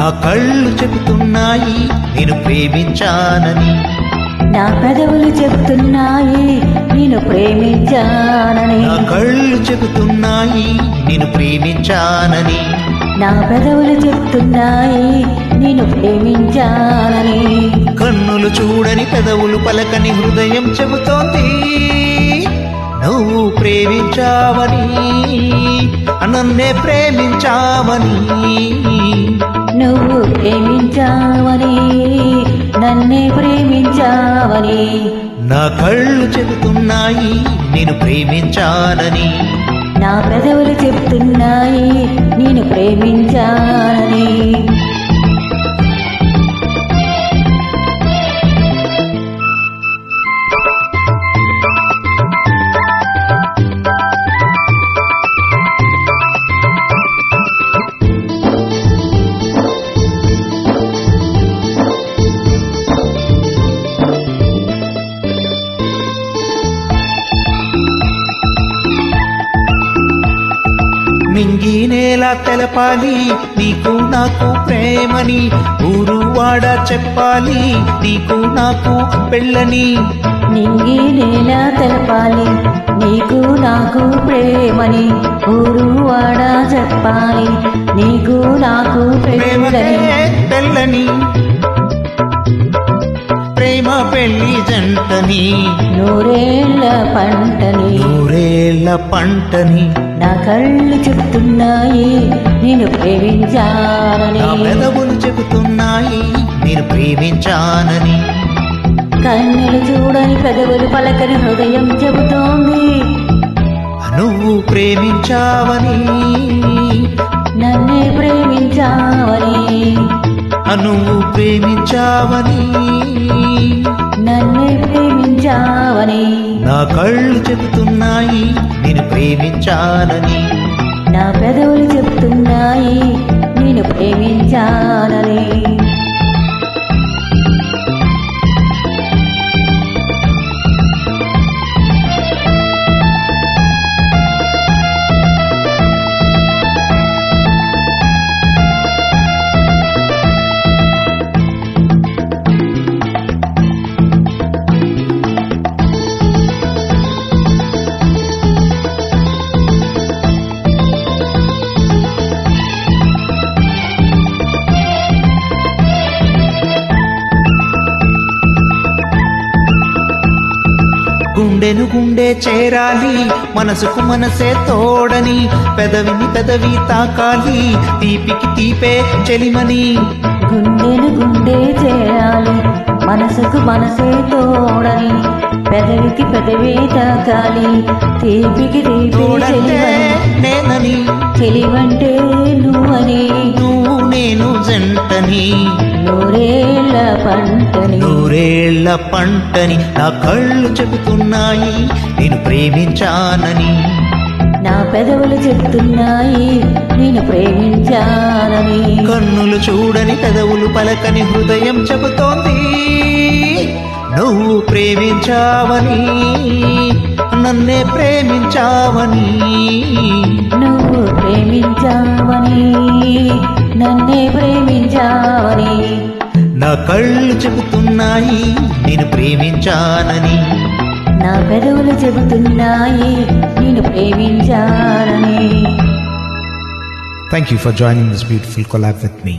నా కళ్ళు చెబుతున్నాయి నేను ప్రేమించానని, నా పెదవులు చెబుతున్నాయి నేను ప్రేమించానని, నా కళ్ళు చెబుతున్నాయి నేను ప్రేమించానని, నా పెదవులు చెబుతున్నాయి నేను ప్రేమించానని. కన్నులు చూడని పెదవులు పలకని హృదయం చెబుతోంది నువ్వు ప్రేమించావని, నన్నే ప్రేమించావని, నువ్వు ప్రేమించావని నన్నే ప్రేమించావని. నా కళ్ళు చెబుతున్నాయి నేను ప్రేమించానని, నా పెదవులు చెప్తున్నాయి నేను ప్రేమించానని. మింగి నేల తెలపాలి నీకు నాకు ప్రేమని, ఊరు వాడ చెప్పాలి నీకు నాకు పెళ్ళని, నింగి నేల తెలపాలి నీకు నాకు ప్రేమని, ఊరు వాడ చెప్పాలి నీకు నాకు ప్రేమనే పెళ్ళని. పెళ్ళని, ప్రేమ పెళ్లి జంటని, నూరేళ్ల పంటని, నూరేళ్ల పంటని. నా కళ్ళు చెప్తున్నాయి నేను ప్రేమించానని, నా పెదవులు చెబుతున్నాయి నేను ప్రేమించానని, కన్నులు చూడని పెదవులు పలకని హృదయం చెబుతోంది నువ్వు ప్రేమించావని, నన్నే ప్రేమించావని, నువ్వు ప్రేమించావని, నన్నే ప్రేమించావని. నా కళ్ళు చెబుతున్నాయి నేను ప్రేమించానని, నా పెదవులు చెప్తున్నాయి నేను ప్రేమించానని. గుండెను గుండె చేరాలి మనసుకు మనసే తోడని, పెదవిని పెదవి తాకాలి తీపికి తీపే చెలిమని, గుండెను గుండె చేయాలి మనసుకు మనసే తోడని, పెదవికి పెదవి తాకాలి తీపికి తీపి తోడంటే నేనని, చెలివంటే నువ్వని, నువ్వు నేను జంటని, నూరేళ్ల పంటని, నూరేళ్ల పంటని. నా కళ్ళు చెబుతున్నాయి నేను ప్రేమించానని, నా పెదవులు చెప్తున్నాయి నేను ప్రేమించానని, కన్నులు చూడని పెదవులు పలకని హృదయం చెబుతోంది నువ్వు ప్రేమించావని, నన్నే ప్రేమించావని, నువ్వు ప్రేమించావని నన్నే ప్రేమించావని. నా కళ్ళు చెబుతున్నాయి నేను ప్రేమించానని, నా పెదవులు చెబుతున్నాయి నేను ప్రేమించానని. Thank you for joining this beautiful collab with me.